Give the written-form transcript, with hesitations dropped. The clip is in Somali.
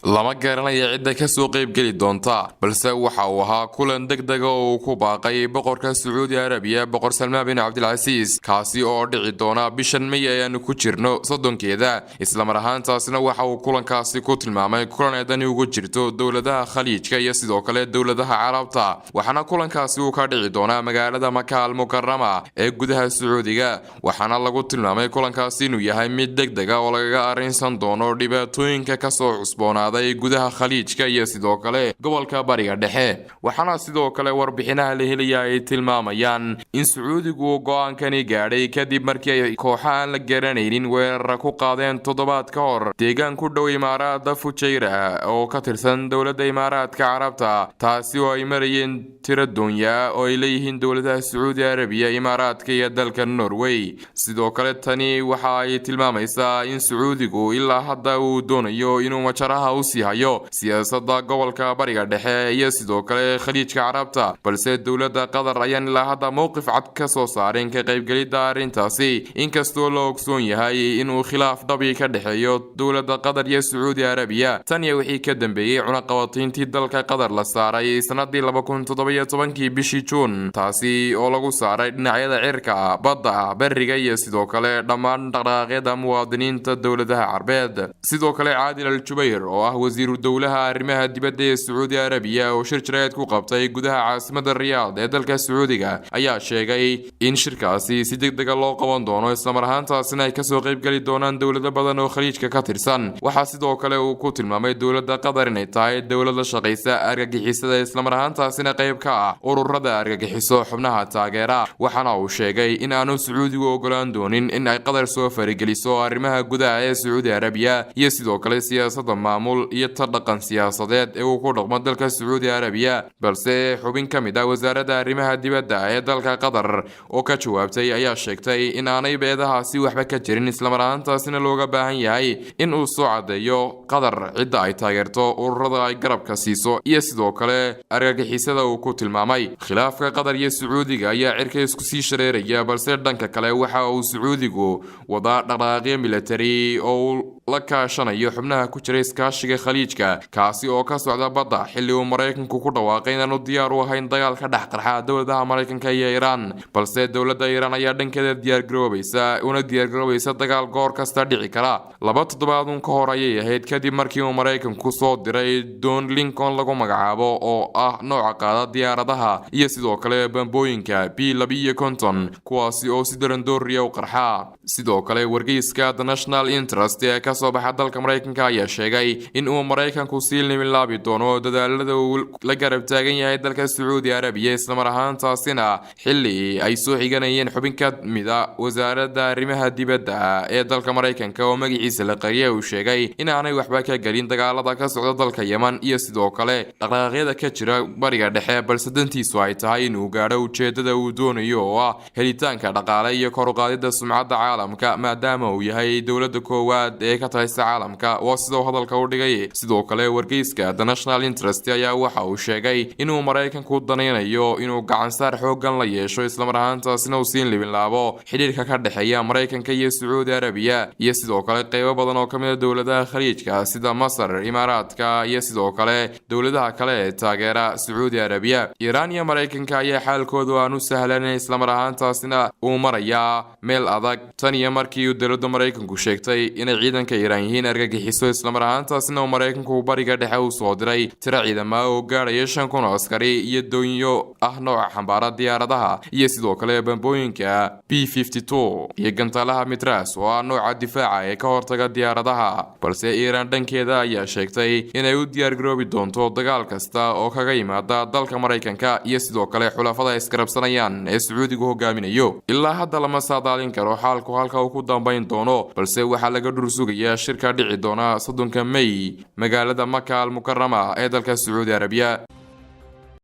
lama garanayo cidda ka soo qayb geli doonta balse waxa uu ahaa kulan degdeg oo ku baaqay boqorka Sacuudi Arabiya boqor Salmaan bin Cabdilcasiis kaasi oo dhici doona bishan May ayaan ku jirno 30keeda isla mar ahaantaasna waxa uu kulankaasi ku tilmaamay kulan ay dani ugu jirto dawladaha Khaliijka iyo sidoo kale dawladaha Carabta waxaana kulankaasi uu ka dhici doona magaalada Makka al-Mukarrama ee gudaha Sacuudiga waxaana lagu tilmaamay kulankaasi inuu yahay mid degdeg ah oo laga arrinsan doono dhibaatooyinka ka soo cusboonaaday gudaha Khaliijka iyo sidoo kale gobolka Bariga Dhexe waxaana sidoo kale warbixinaha la helaya ay tilmaamayaan in Sacuudigu go'aankani gaadhay kadib markii ay kooxaha la garanaynin weerar ku qaadeen toddobaad ka hor deegaan ku dhow Imaaraadda Fujairah oo ka tirsan dawladda Imaaraadka Carabta taasi oo ay marayeen tiro doonyo oo ay leeyihiin dawladaha Sacuudi Arabiya Imaaraadka iyo dalka Norway sidoo kale tani waxa ay tilmaamaysaa in Sacuudigu ilaa hadda uu doonayo inuu majaraha u sii hayo siyaasadda gobolka Bariga Dhexe iyo sidoo kale Khaliijka Carabta balse dawladda Qatar ayaan ilaa hadda mowqif cad ka soo saareen ka qaybgalida arrintaasi inkastoo la ogsoon yahay inuu khilaaf dhabi ka dhexeeyo dawladda Qatar iyo Sacuudi Arabiya tan iyo wixii ka dambeeyay cunaqabatayntii dalka Qatar la saaray sanadii 2017 bishii Juun taasi oo lagu saaray dhinacyada cirka badda bariga iyo sidoo kale dhammaan dhaqdhaqaaqyada muwaadiniinta dawladaha Carbeed sidoo kale Caadil al-Jubayr oo ah wasiiru dawlaha arrimaha dibadda ee Sacuudi Arabiya oo shir jireed ku qabtay gudaha caasimadda Riyaad ee dalka Sacuudiga ayaa sheegay in shirkaasi si degdeg ah loo qaban doono isla mar ahaantaasina ay ka soo qayb gali doonaan dawlado badan oo Khaliijka ka tirsan waxa sidoo kale uu ku tilmaamay dawladda Qatar inay tahay dawlad la shaqeysa argagixisada isla mar ahaantaasina qayb ka ah ururada argagixiso xubnaha taageera waxaana uu sheegay in aanu Sacuudigu ogolaan doonin in ay Qatar soo farigeliso arrimaha gudaha ee Sacuudi Arabiya iyo sidoo kale siyaasadda maamul iyo dhaqan siyaasadeed ee uu ku dhaqmo dalka Sacuudi Arabiya balse xubin ka mid ah wasaaradda arrimaha dibadda ee dalka Qatar oo ka jawaabtay ayaa sheegtay in aanay beedahaasi waxba ka jirin isla mar ahaantaasina looga baahan yahay in uu soo cadeeyo Qatar cidda ay taageerto ururada ay garabka siiso iyo sidoo kale argagixisada uu ku tilmaamay khilaafka Qatar iyo Sacuudiga ayaa cirka isku sii shareeraya balse dhanka kale waxa uu Sacuudigu wada dhaqdhaqaaqyo military oo la kaashanayo xubnaha ku jira iskaashiga Khaliijka kaasi oo ka socda badda xilli uu Mareykanku ku dhawaaqay inuu diyaar u ahayn dagaal ka dhex qarxa dawladaha Mareykanka iyo Iiraan balse dawladda Iiraan ayaa dhankeeda diyaar garoobaysa dagaal goor kasta dhici kara laba toddobaad ka hor ayay ahayd kadib markii uu Mareykanku soo diray doon Lincoln lagu magacaabo oo ah nooca qaada diyaaradaha iyo sidoo kale bambooyinka B-250 kuwaasi oo si daran dooriya u qarxa sidoo kale wargeyska The National Interest ee ka soo baxa dalka Mareykanka ayaa sheegay in uu Mareykanku sii laabi doono dadaalada uu la garab taagan yahay dalka Sacuudi Arabiya isla mar ahaantaasina xilli ay soo xiganayeen xubin ka mid ah wasaaradda arrimaha dibadda ee dalka Mareykanka oo magaciisa la qariyay uu sheegay in aanay waxba ka galin dagaalada ka socda dalka Yemen iyo sidoo kale dhaqdhaqaaqyada ka jira Bariga Dhexe balse dantiisu ay tahay inuu gaadho ujeedada uu doonayo oo ah helitaanka dhaqaale iyo kor u qaadida sumcadda caalamka maadaama uu yahay dawladda koowaad ee ka taysa caalamka waa sidoo hadalka u dhigay sidoo kale wargeyska The National Interest ayaa waxa uu sheegay inuu Mareykanku danaynayo inuu gacan saar xoogan la yeesho isla mar ahaantaasina uu siin laabo xiriirka ka dhexeeya Mareykanka iyo Sacuudi Arabiya iyo sidoo kale qaybo badan oo kamid ah dawladaha Khaliijka sida Masar Imaaraadka iyo sidoo kale dawladaha kale ee taageera Sacuudi Arabiya Iiraan iyo Mareykanka ayaa xaalkoodu aanu sahlanayn isla mar ahaantaasina uu maraya meel adag tan iyo markii uu dawladda Mareykanku sheegtay inay ciidanka Iiraan yihiin argagixiso isla mar ahaantaasina Mareykanku Bariga Dhexe uu soo diray tiro ciidamo oo gaaraya 5,000 oo askari iyo doonyo ah nooca xambaara diyaaradaha iyo sidoo kale bambooyinka B-52 iyo gantaalaha Mitras oo ah nooca difaaca ee ka hortaga diyaaradaha balse Iiraan dhankeeda ayaa sheegtay inay u diyaar garoobi doonto dagaal kasta oo kaga yimaada dalka Mareykanka iyo sidoo kale xulafada iskarabsanayaan ee Sacuudigu hogaaminayo ilaa hadda lama saadaalin karo xaalku halka uu ku dambeyn doono balse waxa laga dhursugayaa shirka dhici doona 30 May magaalada Makka al-Mukarrama ee dalka Sacuudi Arabiya